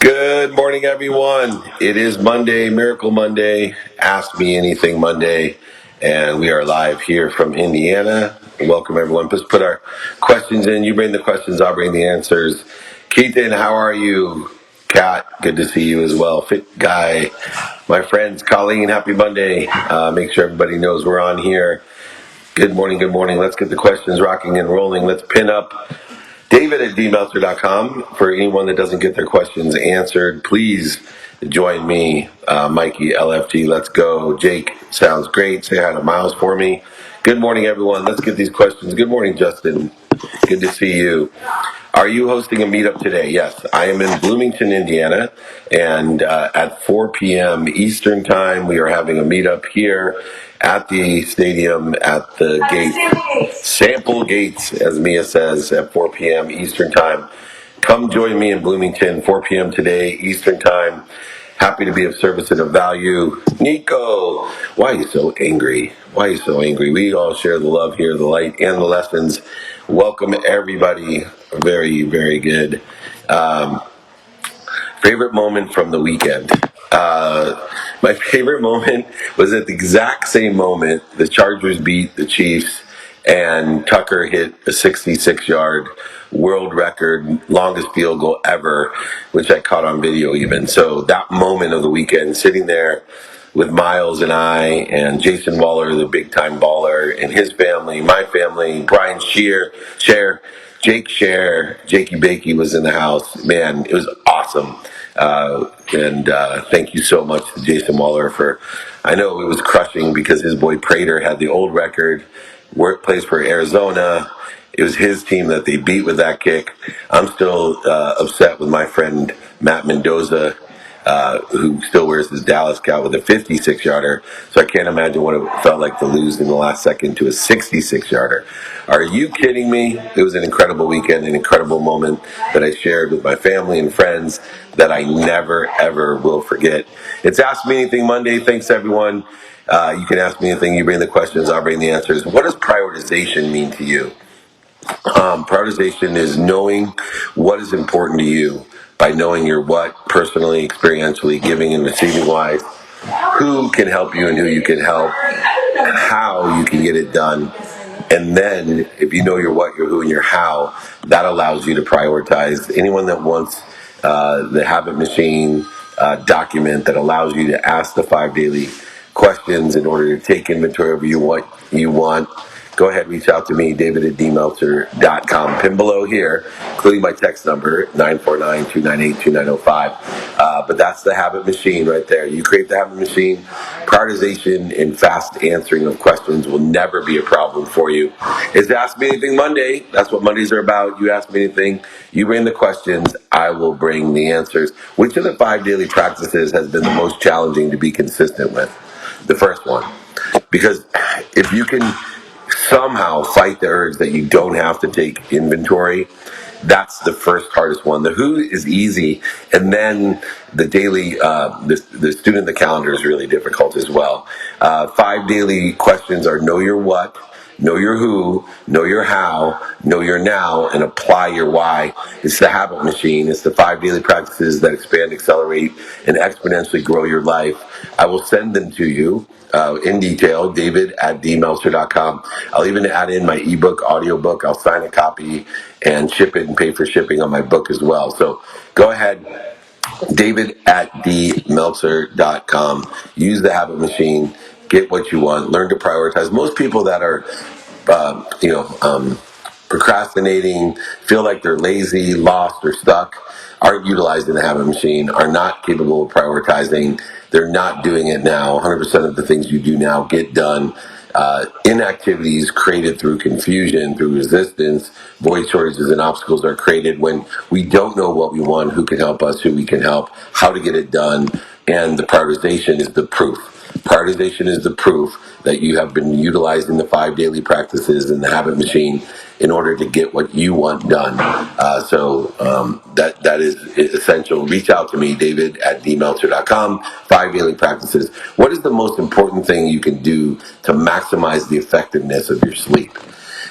Good morning, everyone. It is Monday, Miracle Monday, Ask Me Anything Monday, and we are live here from Indiana. Welcome, everyone. Let's put our questions in. You bring the questions, I'll bring the answers. Keaton, how are you? Kat, good to see you as well. Fit Guy, my friends, Colleen, happy Monday. Make sure everybody knows we're on here. Good morning, good morning. Let's get the questions rocking and rolling. Let's pin up David at dmeltzer.com. For anyone that doesn't get their questions answered, please join me. Mikey, LFG, let's go. Jake, sounds great. Say hi to Miles for me. Good morning, everyone. Let's get these questions. Good morning, Justin. Good to see you. Are you hosting a meetup today? Yes, I am in Bloomington, Indiana, and at 4 p.m. Eastern Time, we are having a meetup here at the stadium at the gate. Sample Gates, as Mia says, at 4 p.m. Eastern Time. Come join me in Bloomington, 4 p.m. today, Eastern Time. Happy to be of service and of value. Nico, why are you so angry? Why are you so angry? We all share the love here, the light, and the lessons. Welcome, everybody. Very, very good. Favorite moment from the weekend. My favorite moment was at the exact same moment the Chargers beat the Chiefs and Tucker hit a 66-yard world record, longest field goal ever, which I caught on video even. So that moment of the weekend, sitting there with Miles and I and Jason Waller, the big-time baller, and his family, my family, Brian Shear, Jake Shear, Jakey Bakey was in the house. Man, it was awesome. And thank you so much to Jason Waller for, I know it was crushing because his boy Prater had the old record, plays for Arizona. It was his team that they beat with that kick. I'm still upset with my friend Matt Mendoza, who still wears his Dallas cow with a 56-yarder. So I can't imagine what it felt like to lose in the last second to a 66-yarder. Are you kidding me? It was an incredible weekend, an incredible moment that I shared with my family and friends that I never, ever will forget. It's Ask Me Anything Monday. Thanks, everyone. You can ask me anything. You bring the questions, I'll bring the answers. What does prioritization mean to you? Prioritization is knowing what is important to you by knowing your what, personally, experientially, giving and receiving wise, who can help you and who you can help, how you can get it done. And then if you know your what, your who, and your how, that allows you to prioritize. Anyone that wants the habit machine document that allows you to ask the 5 daily questions in order to take inventory of what you want, go ahead, reach out to me, David at dmeltzer.com. Pin below here, including my text number, 949-298-2905. But that's the habit machine right there. You create the habit machine. Prioritization and fast answering of questions will never be a problem for you. It's Ask Me Anything Monday. That's what Mondays are about. You ask me anything. You bring the questions. I will bring the answers. Which of the 5 daily practices has been the most challenging to be consistent with? The first one. Because if you can somehow fight the urge that you don't have to take inventory, that's the first hardest one. The who is easy, and then the daily, the student in the calendar is really difficult as well. 5 daily questions are know your what, know your who, know your how, know your now, and apply your why. It's the habit machine. It's the 5 daily practices that expand, accelerate, and exponentially grow your life. I will send them to you in detail, David at dmeltzer.com. I'll even add in my ebook, audiobook. I'll sign a copy and ship it and pay for shipping on my book as well. So go ahead, David at dmeltzer.com. Use the habit machine. Get what you want. Learn to prioritize. Most people that are, procrastinating, feel like they're lazy, lost, or stuck, aren't utilizing the habit machine, are not capable of prioritizing. They're not doing it now. 100% of the things you do now get done. Inactivities created through confusion, through resistance, void shortages and obstacles are created when we don't know what we want, who can help us, who we can help, how to get it done, and the prioritization is the proof. Prioritization is the proof that you have been utilizing the 5 daily practices in the habit machine in order to get what you want done. That is essential. Reach out to me, David at dmeltzer.com. 5 daily practices. What is the most important thing you can do to maximize the effectiveness of your sleep?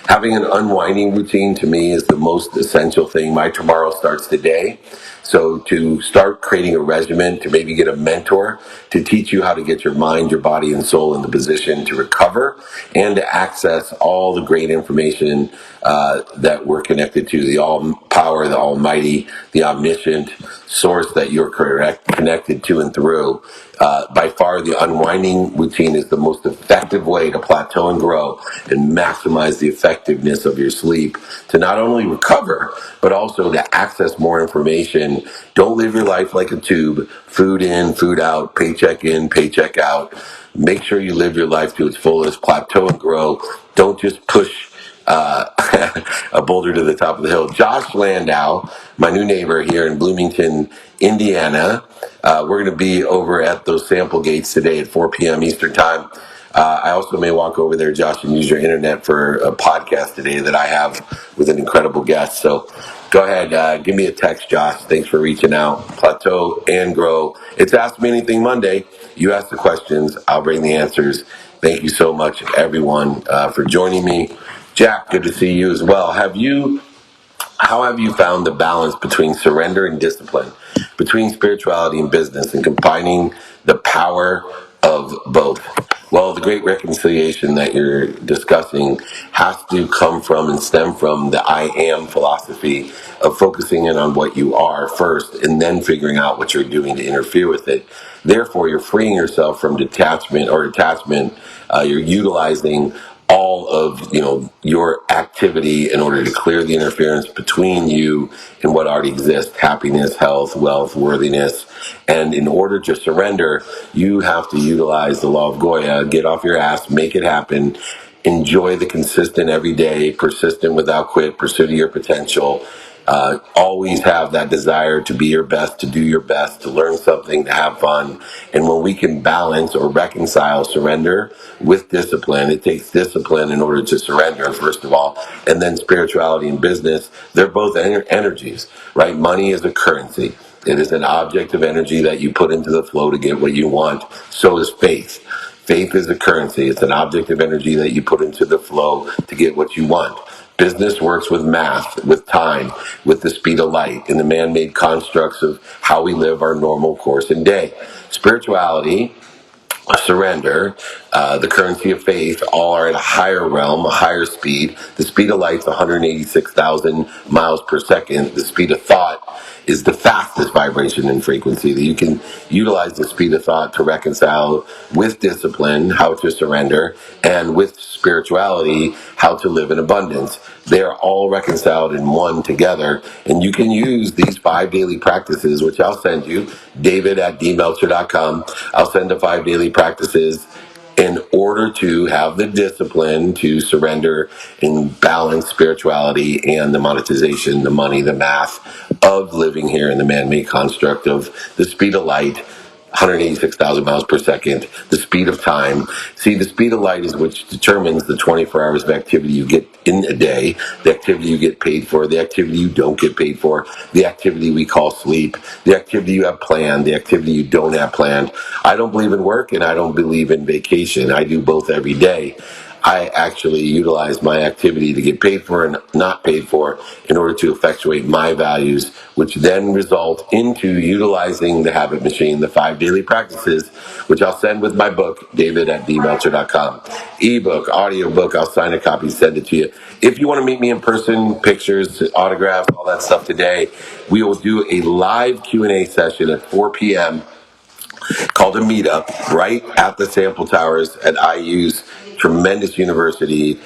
Having an unwinding routine to me is the most essential thing. My tomorrow starts today. So to start creating a regimen, to maybe get a mentor to teach you how to get your mind, your body, and soul in the position to recover and to access all the great information that we're connected to, the all power, the almighty, the omniscient source that you're connected to and through. By far, the unwinding routine is the most effective way to plateau and grow and maximize the effectiveness of your sleep to not only recover, but also to access more information. Don't live your life like a tube, food in, food out, paycheck in, paycheck out. Make sure you live your life to its fullest, plateau and grow. Don't just push a boulder to the top of the hill. Josh Landau, my new neighbor here in Bloomington, Indiana. We're going to be over at those sample gates today at 4 p.m. Eastern Time. I also may walk over there, Josh, and use your internet for a podcast today that I have with an incredible guest. So go ahead, give me a text, Josh. Thanks for reaching out. Plateau and grow. It's Ask Me Anything Monday. You ask the questions, I'll bring the answers. Thank you so much, everyone, for joining me. Jack, good to see you as well. How have you found the balance between surrender and discipline, between spirituality and business, and combining the power of both? Well, the great reconciliation that you're discussing has to come from and stem from the I am philosophy of focusing in on what you are first and then figuring out what you're doing to interfere with it. Therefore, you're freeing yourself from detachment or attachment. You're utilizing all of your activity in order to clear the interference between you and what already exists: happiness, health, wealth, worthiness. And in order to surrender, you have to utilize the law of Goya. Get off your ass, make it happen. Enjoy the consistent everyday, persistent without quit pursuit of your potential. Always have that desire to be your best, to do your best, to learn something, to have fun. And when we can balance or reconcile surrender with discipline, it takes discipline in order to surrender, first of all, and then spirituality and business, they're both energies, right? Money is a currency. It is an object of energy that you put into the flow to get what you want. So is faith. Faith is a currency. It's an object of energy that you put into the flow to get what you want. Business works with math, with time, with the speed of light, in the man-made constructs of how we live our normal course and day. Spirituality, surrender, the currency of faith, all are at a higher realm, a higher speed. The speed of light's 186,000 miles per second. The speed of thought is the fastest vibration and frequency that you can utilize. The speed of thought to reconcile with discipline, how to surrender, and with spirituality, how to live in abundance. They are all reconciled in one together, and you can use these 5 daily practices, which I'll send you, david@dmeltzer.com. I'll send the 5 daily practices in order to have the discipline to surrender and balance spirituality and the monetization, the money, the math of living here in the man-made construct of the speed of light, 186,000 miles per second, the speed of time. See, the speed of light is which determines the 24 hours of activity you get in a day, the activity you get paid for, the activity you don't get paid for, the activity we call sleep, the activity you have planned, the activity you don't have planned. I don't believe in work and I don't believe in vacation. I do both every day. I actually utilize my activity to get paid for and not paid for in order to effectuate my values, which then result into utilizing the habit machine, the 5 daily practices, which I'll send with my book, david@dmeltzer.com. Ebook, audiobook, I'll sign a copy, send it to you. If you want to meet me in person, pictures, autographs, all that stuff today, we will do a live Q&A session at 4 p.m. called a meetup right at the Sample Towers at IU's tremendous university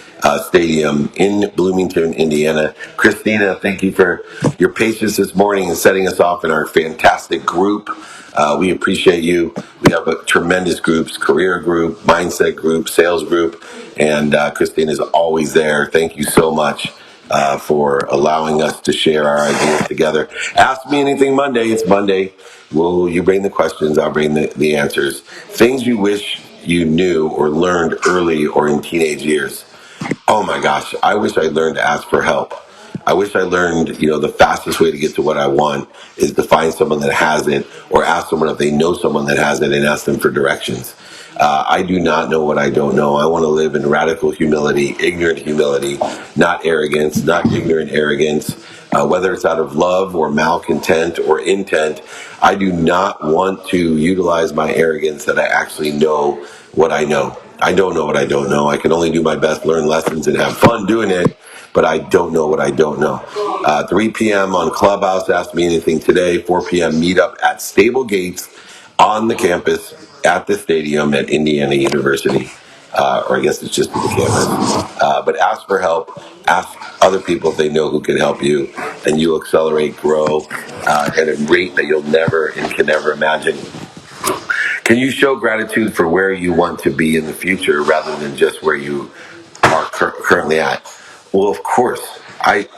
stadium in Bloomington, Indiana. Christina, thank you for your patience this morning and setting us off in our fantastic group. We appreciate you. We have a tremendous groups, career group, mindset group, sales group, and Christina is always there. Thank you so much for allowing us to share our ideas together. Ask Me Anything Monday. It's Monday. Will you bring the questions? I'll bring the answers. Things you wish you knew or learned early or in teenage years. Oh my gosh, I wish I learned to ask for help. I wish I learned, the fastest way to get to what I want is to find someone that has it or ask someone if they know someone that has it and ask them for directions. I do not know what I don't know. I want to live in radical humility, ignorant humility, not arrogance, not ignorant arrogance, whether it's out of love or malcontent or intent. I do not want to utilize my arrogance that I actually know what I know. I don't know what I don't know. I can only do my best, learn lessons, and have fun doing it, but I don't know what I don't know. 3 p.m. on Clubhouse, Ask Me Anything today. 4 p.m. meetup at Stable Gates on the campus at the stadium at Indiana University. Or I guess it's just the campus. But ask for help. Ask other people if they know who can help you, and you'll accelerate, grow at a rate that you'll never and can never imagine. Can you show gratitude for where you want to be in the future rather than just where you are currently at? Well, of course.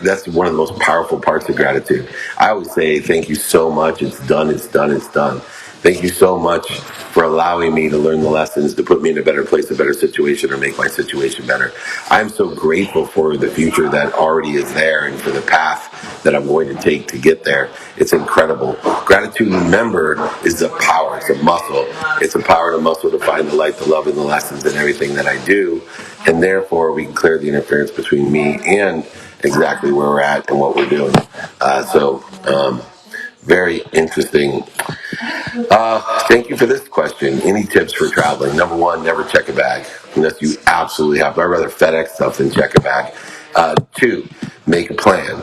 That's one of the most powerful parts of gratitude. I always say thank you so much. It's done, it's done, it's done. Thank you so much for allowing me to learn the lessons to put me in a better place, a better situation, or make my situation better. I'm so grateful for the future that already is there and for the path that I'm going to take to get there. It's incredible. Gratitude, remember, is a power. It's a muscle. It's a power and a muscle to find the light, the love, and the lessons in everything that I do. And therefore, we can clear the interference between me and exactly where we're at and what we're doing. Very interesting. Thank you for this question. Any tips for traveling? Number one, never check a bag unless you absolutely have to. I'd rather FedEx stuff than check a bag. Two, make a plan.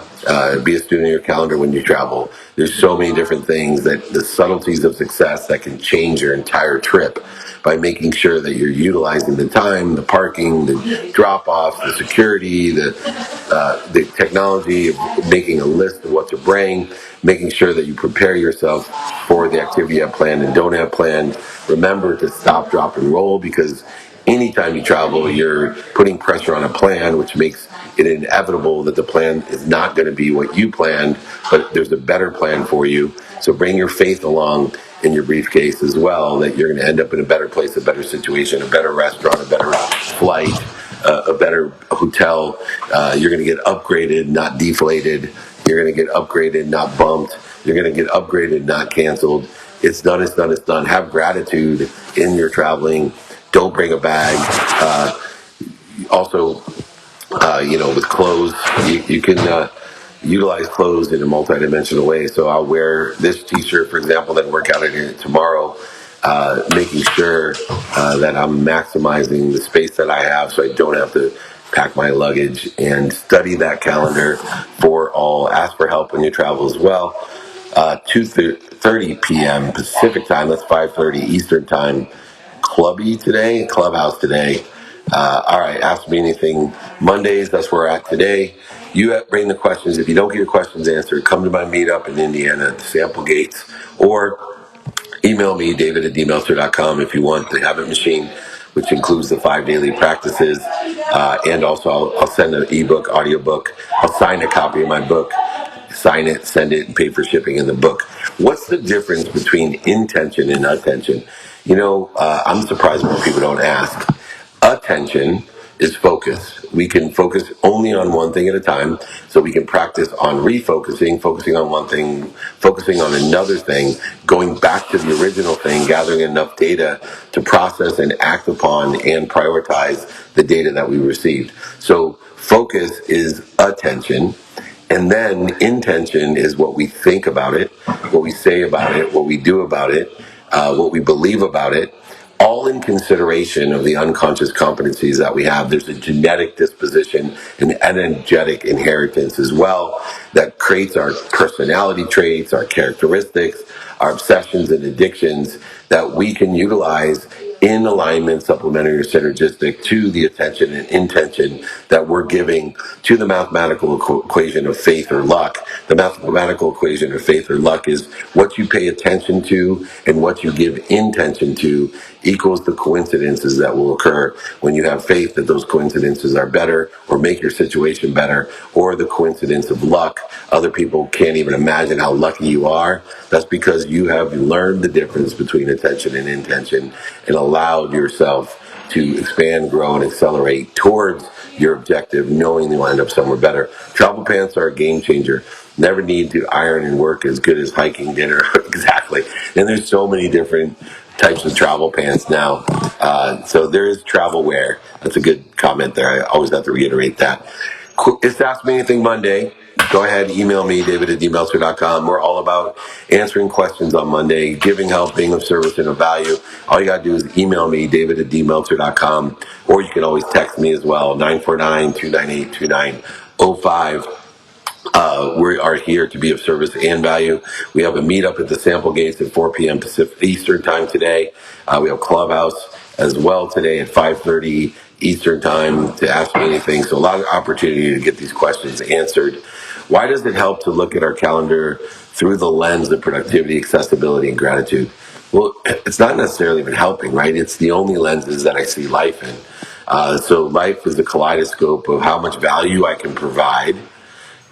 Be a student of your calendar when you travel. There's so many different things that the subtleties of success that can change your entire trip by making sure that you're utilizing the time, the parking, the drop-offs, the security, the technology, making a list of what to bring, making sure that you prepare yourself for the activity you have planned and don't have planned. Remember to stop, drop, and roll, because anytime you travel, you're putting pressure on a plan, which makes it inevitable that the plan is not going to be what you planned, but there's a better plan for you. So bring your faith along in your briefcase as well, that you're going to end up in a better place, a better situation, a better restaurant, a better flight, a better hotel. You're going to get upgraded, not deflated. You're going to get upgraded, not bumped. You're going to get upgraded, not canceled. It's done, it's done, it's done. Have gratitude in your traveling. Don't bring a bag. Also, with clothes, you can utilize clothes in a multidimensional way. So I'll wear this t-shirt, for example, that I work out in here tomorrow, making sure that I'm maximizing the space that I have so I don't have to pack my luggage, and study that calendar for all. Ask for help when you travel as well. 2:30 p.m. Pacific time, that's 5:30 Eastern time. Clubhouse today. All right, ask me anything Mondays, that's where we're at today. You bring the questions. If you don't get your questions answered, come to my meetup in Indiana at the Sample Gates, or email me, david@dmeltzer.com, if you want the habit machine, which includes the 5 daily practices. And also, I'll send an ebook, audiobook. I'll sign a copy of my book, sign it, send it, and pay for shipping in the book. What's the difference between intention and attention? I'm surprised more people don't ask. Attention is focus. We can focus only on one thing at a time, so we can practice on refocusing, focusing on one thing, focusing on another thing, going back to the original thing, gathering enough data to process and act upon and prioritize the data that we received. So focus is attention. And then intention is what we think about it, what we say about it, what we do about it, what we believe about it, all in consideration of the unconscious competencies that we have. There's a genetic disposition, an energetic inheritance as well, that creates our personality traits, our characteristics, our obsessions and addictions that we can utilize in alignment, supplementary or synergistic to the attention and intention that we're giving to the mathematical equation of faith or luck. The mathematical equation of faith or luck is what you pay attention to and what you give intention to equals the coincidences that will occur when you have faith that those coincidences are better or make your situation better, or the coincidence of luck. Other people can't even imagine how lucky you are. That's because you have learned the difference between attention and intention and allowed yourself to expand, grow, and accelerate towards your objective, knowing you'll end up somewhere better. Travel pants are a game changer. Never need to iron and work as good as hiking dinner. Exactly. And there's so many different types of travel pants now. So there is travel wear. That's a good comment there. I always have to reiterate that. It's Ask Me Anything Monday. go ahead, email me, david@dmeltzer.com. We're all about answering questions on Monday, giving help, being of service and of value. All you got to do is email me, david@dmeltzer.com, or you can always text me as well, 949-298-2905. We are here to be of service and value. We have a meetup at the Sample Gates at 4 p.m. Pacific Eastern Time today. We have Clubhouse as well today at 5:30 Eastern Time to ask me anything. So a lot of opportunity to get these questions answered. Why does it help to look at our calendar through the lens of productivity, accessibility, and gratitude? Well, it's not necessarily even helping, right? It's the only lenses that I see life in. So life is a kaleidoscope of how much value I can provide,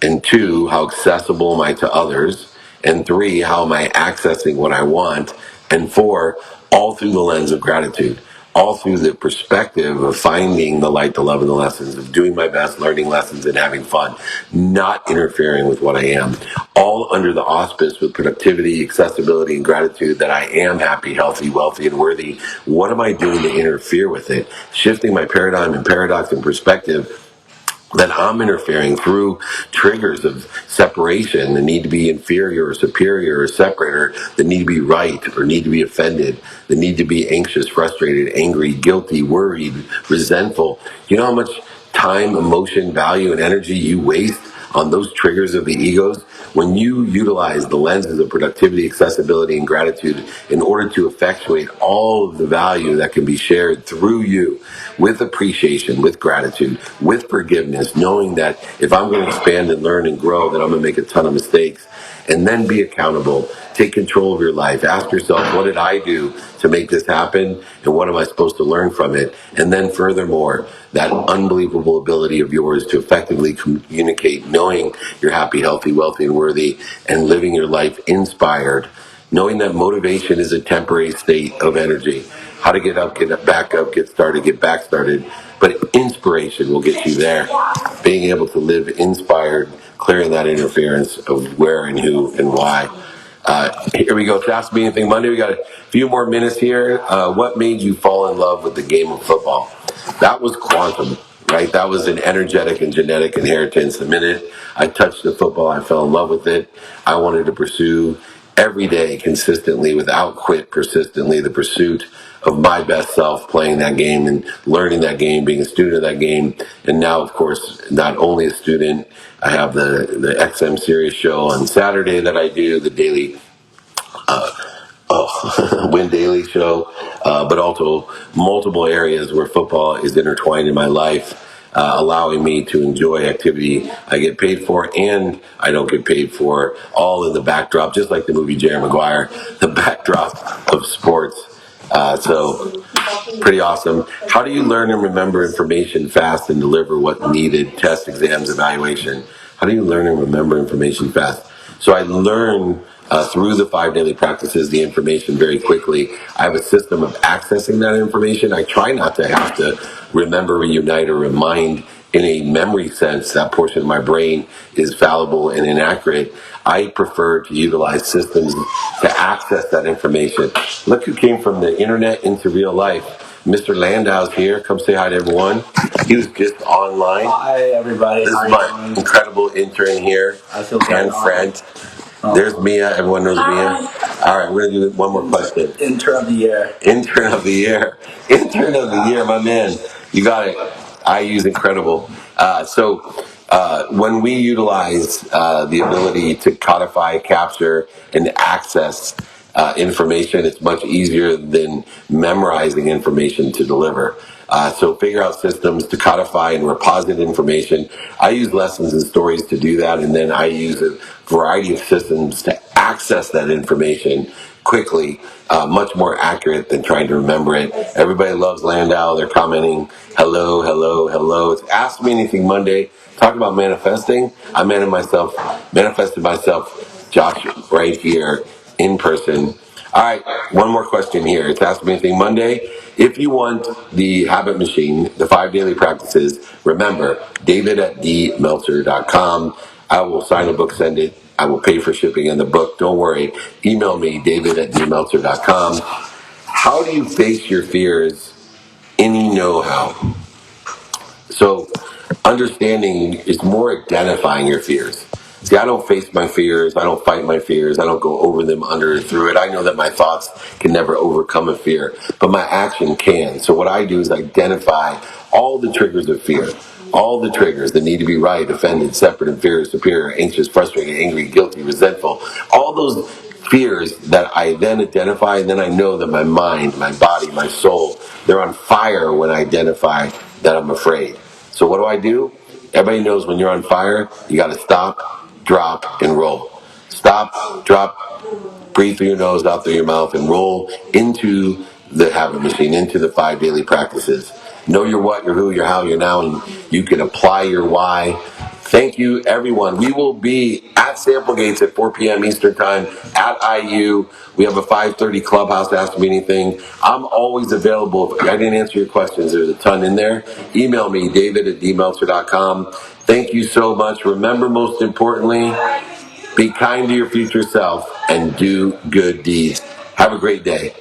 and 2, how accessible am I to others, and 3, how am I accessing what I want, and 4, all through the lens of gratitude, all through the perspective of finding the light, the love, and the lessons, of doing my best, learning lessons, and having fun, not interfering with what I am, all under the auspice with productivity, accessibility, and gratitude that I am happy, healthy, wealthy, and worthy. What am I doing to interfere with it? Shifting my paradigm and paradox and perspective that I'm interfering through triggers of separation, the need to be inferior or superior or separator, the need to be right or need to be offended, the need to be anxious, frustrated, angry, guilty, worried, resentful. You know how much time, emotion, value, and energy you waste on those triggers of the egos? When you utilize the lenses of productivity, accessibility, and gratitude in order to effectuate all of the value that can be shared through you, with appreciation, with gratitude, with forgiveness, knowing that if I'm going to expand and learn and grow, that I'm going to make a ton of mistakes, and then be accountable. Take control of your life. Ask yourself, what did I do to make this happen? And what am I supposed to learn from it? And then furthermore, that unbelievable ability of yours to effectively communicate, knowing you're happy, healthy, wealthy, and worthy, and living your life inspired, knowing that motivation is a temporary state of energy. How to get up, get back up, get started, get back started. But inspiration will get you there. Being able to live inspired, clearing that interference of where and who and why. Here we go. To Ask Me Anything Monday. We got a few more minutes here. What made you fall in love with the game of football? That was quantum, right? That was an energetic and genetic inheritance. The minute I touched the football, I fell in love with it. I wanted to pursue every day, consistently, without quit, persistently, the pursuit of my best self, playing that game and learning that game, being a student of that game. And now, of course, not only a student, I have the XM Series show on Saturday that I do, the daily Win Daily show, but also multiple areas where football is intertwined in my life, allowing me to enjoy activity I get paid for and I don't get paid for, all in the backdrop, just like the movie Jerry Maguire, the backdrop of sports. So pretty awesome. How do you learn and remember information fast and deliver what needed? Test, exams, evaluation. How do you learn and remember information fast? So I learn through the 5 daily practices the information very quickly. I have a system of accessing that information. I try not to have to remember, reunite, or remind in a memory sense. That portion of my brain is fallible and inaccurate. I prefer to utilize systems to access that information. Look who came from the internet into real life. Mr. Landau's here. Come say hi to everyone. He was just online. Hi, everybody. This is my incredible intern here and friend. There's Mia. Everyone knows Mia. All right, we're going to do one more question. Intern of the year. Intern of the year. Intern of the year, my man. You got it. I use incredible. When we utilize the ability to codify, capture, and access information, it's much easier than memorizing information to deliver. So figure out systems to codify and reposit information. I use lessons and stories to do that, and then I use a variety of systems to access that information quickly, much more accurate than trying to remember it. Everybody loves Landau. They're commenting, hello, hello, hello. It's Ask Me Anything Monday. Talk about manifesting. I manifested myself, Josh, right here in person. All right, one more question here. It's Ask Me Anything Monday. If you want the habit machine, the 5 daily practices, remember, david@dmeltzer.com. I will sign a book, send it. I will pay for shipping in the book. Don't worry. Email me, david@dmeltzer.com. How do you face your fears? Any know-how. So understanding is more identifying your fears. See, I don't face my fears. I don't fight my fears. I don't go over them, under, and through it. I know that my thoughts can never overcome a fear, but my action can. So what I do is identify all the triggers of fear, all the triggers that need to be right, offended, separate, inferior, superior, anxious, frustrated, angry, guilty, resentful, all those fears that I then identify, and then I know that my mind, my body, my soul, they're on fire when I identify that I'm afraid. So what do? Everybody knows when you're on fire, you got to stop, drop, and roll. Stop, drop, breathe through your nose, out through your mouth, and roll into the habit machine, into the 5 daily practices. Know your what, your who, your how, your now, and you can apply your why. Thank you, everyone. We will be at Sample Gates at 4 p.m. Eastern Time at IU. We have a 5:30 Clubhouse Ask Me Anything. I'm always available. If I didn't answer your questions, there's a ton in there. Email me, david@dmeltzer.com. Thank you so much. Remember, most importantly, be kind to your future self and do good deeds. Have a great day.